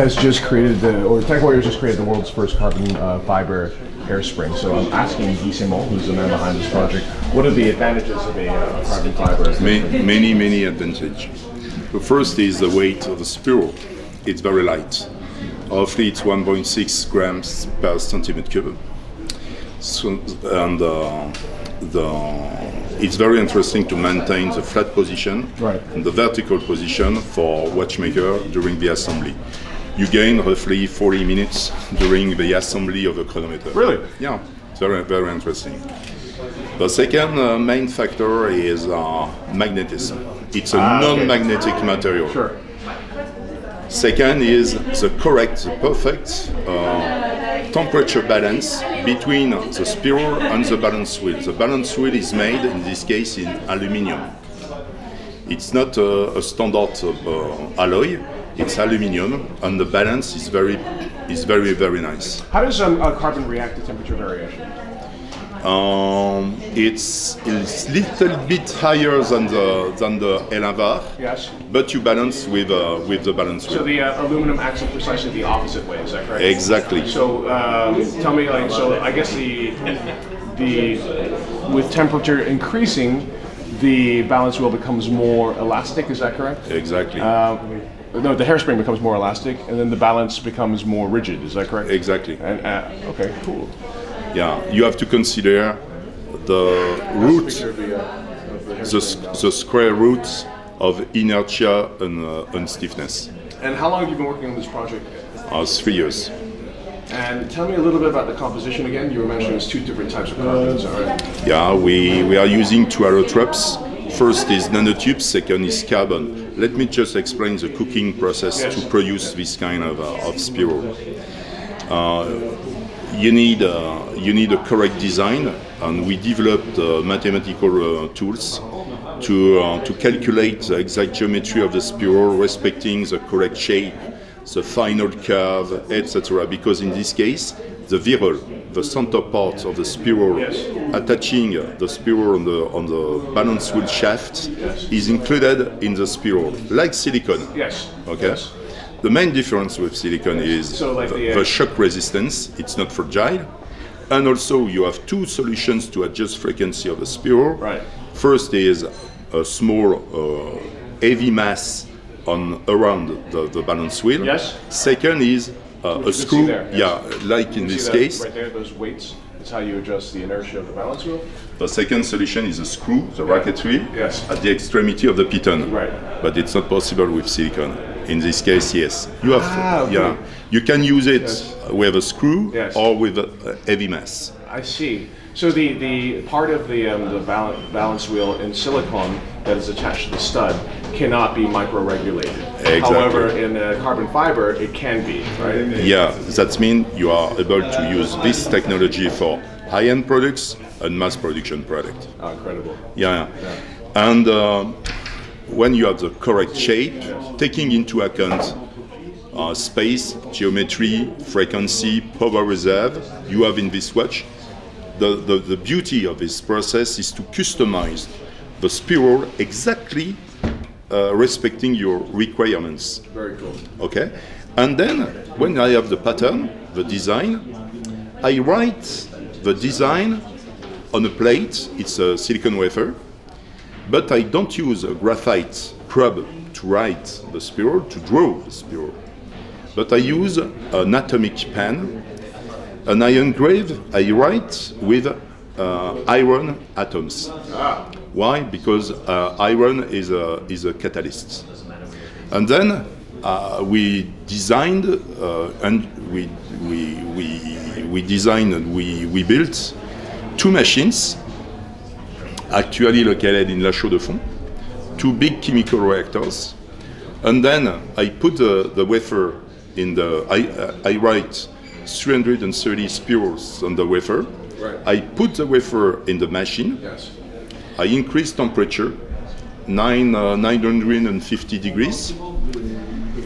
has just created Tech Warrior has just created the world's first carbon fiber hairspring. So I'm asking Guy Simon, who's the man behind this project, what are the advantages of a carbon fiber? Many advantages. The first is the weight of the spiral. It's very light. Roughly it's 1.6 grams per centimeter cube. So, and it's very interesting to maintain the flat position and the vertical position for watchmaker during the assembly. You gain roughly 40 minutes during the assembly of the chronometer. Really? Yeah, it's very interesting. The second main factor is magnetism. It's a non-magnetic material. Sure. Second is the perfect temperature balance between the spiral and the balance wheel. The balance wheel is made, in this case, in aluminium. It's not a standard alloy. It's aluminium, and the balance is very nice. How does carbon react to temperature variation? It's a little bit higher than the Elinvar, Yes. but you balance with the balance wheel. So the aluminum acts in precisely the opposite way. Is that correct? Exactly. So tell me, I guess with temperature increasing, the balance wheel becomes more elastic. Is that correct? Exactly. No, the hairspring becomes more elastic, and then the balance becomes more rigid. Is that correct? Exactly. And okay, cool. Yeah, you have to consider the root, the square root of inertia and stiffness. And how long have you been working on this project? 3 years. And tell me a little bit about the composition again. You were mentioning there's 2 different types of carbons, all right? Yeah, we are using 2 allotropes. First is nanotubes, second is carbon. Let me just explain the cooking process to produce this kind of spiral. You need a correct design, and we developed mathematical tools to calculate the exact geometry of the spiral, respecting the correct shape, the final curve, etc. Because in this case, the viral, the center part of the spiral, attaching the spiral on the balance wheel shaft, is included in the spiral, like silicone. Yes. Okay. Yes. The main difference with silicone is the shock resistance. It's not fragile, and also you have 2 solutions to adjust frequency of the spiral. Right. First is a small heavy mass around the balance wheel. Yes. Second is a screw. There, yes. Yeah, like in this case. Right there, those weights. That's how you adjust the inertia of the balance wheel. The second solution is a screw, the racketry, Yes. at the extremity of the piton. Right. But it's not possible with silicone. In this case, yes. You have, okay. you can use it with a screw or with a heavy mass. I see. So the part of the balance wheel in silicone that is attached to the stud cannot be micro-regulated. Exactly. However, in carbon fiber, it can be, right? Yeah, that means you are able to use this technology for high-end products and mass production product. Oh, incredible. Yeah. And when you have the correct shape, taking into account space, geometry, frequency, power reserve, you have in this watch. The beauty of this process is to customize the spiral exactly respecting your requirements. Very cool. Okay? And then, when I have the pattern, the design, I write the design on a plate. It's a silicon wafer. But I don't use a graphite probe to write the spiral, to draw the spiral. But I use an atomic pen, and I write with iron atoms. Why? Because iron is a catalyst. And then we designed and we built 2 machines, actually located in La Chaux-de-Fonds, 2 big chemical reactors, and then I put the wafer in I write 330 spirals on the wafer. Right. I put the wafer in the machine. Yes. I increase temperature 950 degrees.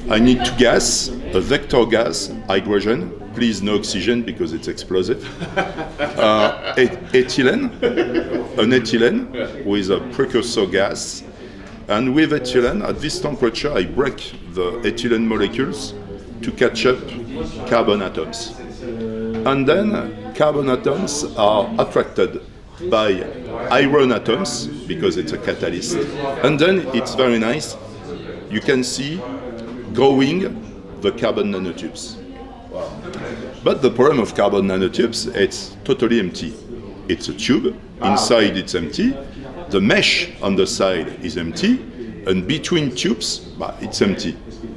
I need to gas, a vector gas, hydrogen. Please no oxygen because it's explosive. Ethylene, an ethylene with a precursor gas. And with ethylene, at this temperature, I break the ethylene molecules to catch up carbon atoms. And then carbon atoms are attracted by iron atoms because it's a catalyst. And then it's very nice. You can see growing the carbon nanotubes. But the problem of carbon nanotubes, it's totally empty. It's a tube, inside it's empty, the mesh on the side is empty, and between tubes, it's empty.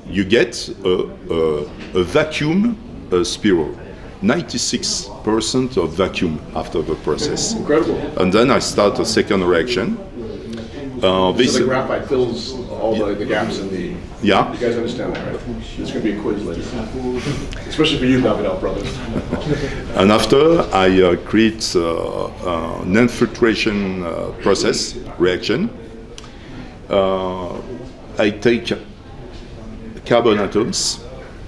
You get a vacuum spiral. 96% of vacuum after the process. Incredible. And then I start a second reaction. So the graphite fills all the gaps in the... Yeah. You guys understand that, right? It's going to be a quiz later. Especially for you, Davidel, brothers. And after, I create an infiltration process, reaction. I take carbon atoms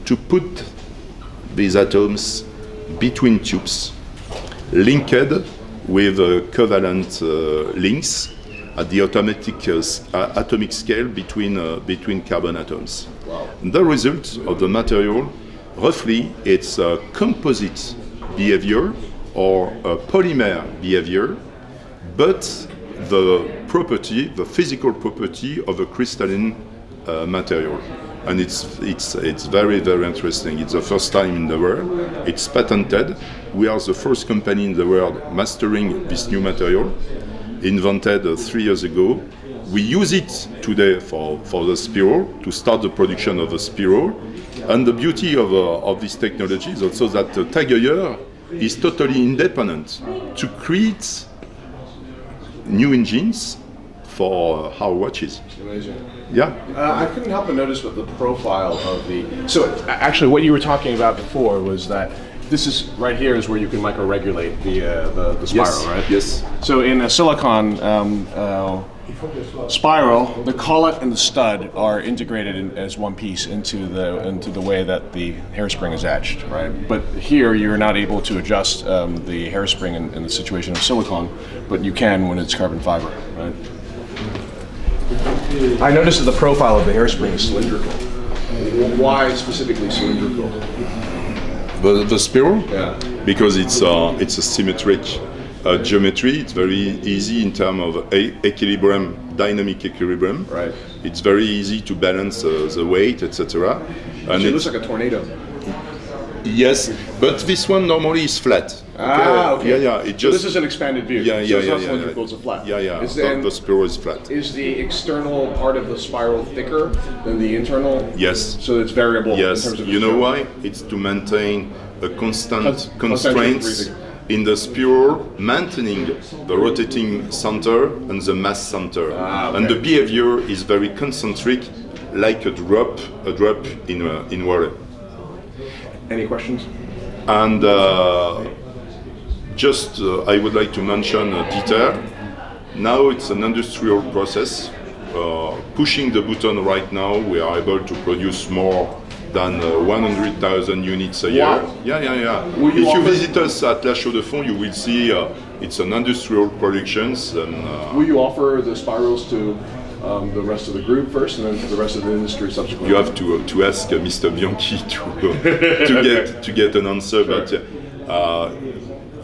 to put these atoms between tubes, linked with covalent links at the atomic scale between carbon atoms. Wow. The result of the material, roughly, it's a composite behavior or a polymer behavior, but the physical property of a crystalline material. And it's very, very interesting. It's the first time in the world. It's patented. We are the first company in the world mastering this new material, invented 3 years ago. We use it today for the spiral, to start the production of the spiral. And the beauty of this technology is also that TAG Heuer is totally independent to create new engines for our watches. Amazing. Yeah. I couldn't help but notice what the profile of the... So actually what you were talking about before was that this is right here is where you can micro-regulate the spiral, Yes. right? Yes. So in a silicon spiral, the collet and the stud are integrated as one piece into the way that the hairspring is etched, right? But here you're not able to adjust the hairspring in the situation of silicon, but you can when it's carbon fiber, right? I noticed that the profile of the hairspring is cylindrical. Why specifically cylindrical? The spiral? Yeah. Because it's a symmetric geometry. It's very easy in terms of equilibrium, dynamic equilibrium. Right. It's very easy to balance the weight, etc. And It looks like a tornado. yes, but this one normally is flat. Okay. Yeah. It just This is an expanded view. Yeah, So it's yeah, not yeah. cylindrical, it's a flat. Yeah. Is, then, The spiral is flat. is the external part of the spiral thicker than the internal? Yes. So it's variable in Yes. terms of You know external. why? It's to maintain a constant Concentric constraints breathing. in the spiral, maintaining the rotating center and the mass center. Okay. And the behavior is very concentric, like a drop in water. Any questions? And I would like to mention a detail. Now it's an industrial process. Pushing the button right now, we are able to produce more than 100,000 units a year. Wow. Yeah. Will you If you offer- visit us at La Chaux-de-Fonds, you will see it's an industrial productions. And, Will you offer the spirals to the rest of the group first and then to the rest of the industry subsequently? you have to ask Mr. Bianchi to get an answer. Sure.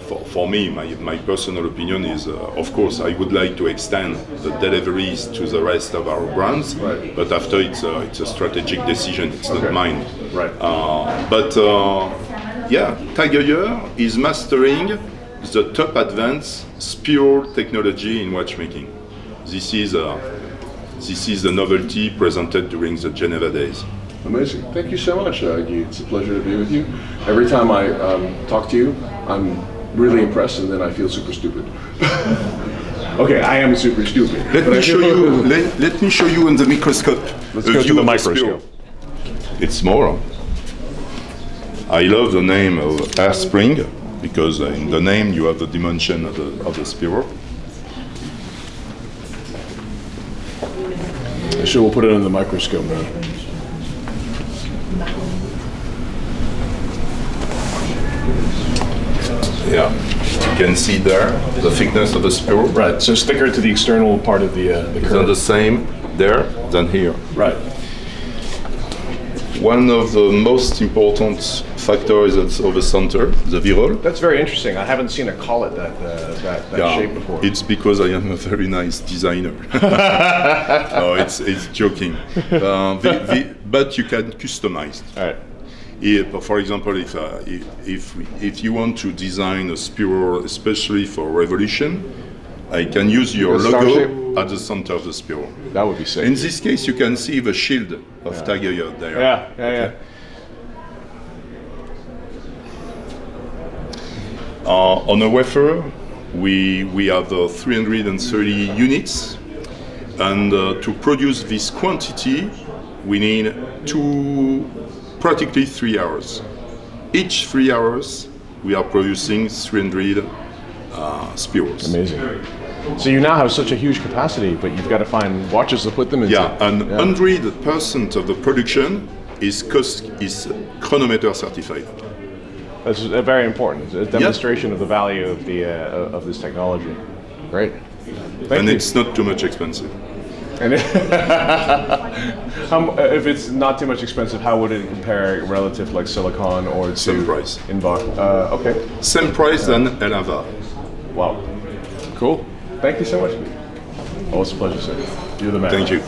But for me, my personal opinion is, of course, I would like to extend the deliveries to the rest of our brands. Right. But after it's a strategic decision. It's Okay. not mine. Right. TAG Heuer is mastering the top advanced spiral technology in watchmaking. This is the novelty presented during the Geneva days. Amazing. Thank you so much, Guy. It's a pleasure to be with you. Every time I talk to you, I'm really impressed, and then I feel super stupid. Okay, I am super stupid. Let me show you. Let me show you on the microscope. Let's a go to view the of microscope. spiral. It's more. I love the name of hairspring because in the name you have the dimension of the spiral. So we'll put it under the microscope now. Yeah, you can see there the thickness of the spiral. Right, so it's thicker to the external part of the It's not curve. the same there than here. Right. One of the most important factors is at the center, the virole. That's very interesting. I haven't seen a collet that shape before. It's because I am a very nice designer. No, it's joking. But you can customize. All right. For example, if you want to design a spiral, especially for Revolution, I can use your The star logo shape? at the center of the spiral. That would be sick. In this case, you can see the shield of Tageyot there. Yeah. On a wafer, we have 330 units, and to produce this quantity, we need practically 3 hours. Each 3 hours, we are producing 300 spirals. Amazing. So you now have such a huge capacity, but you've got to find watches to put them into. Yeah, and 100% of the production is chronometer certified. That's very important. It's a demonstration of the value of the of this technology. Great. Thank And you. it's not too much expensive. And if it's not too much expensive, how would it compare relative like silicon or to Same price. Invar? Okay. Same price than Elava. Wow. Cool. Thank you so much. Always a pleasure, sir. You're the man. Thank you.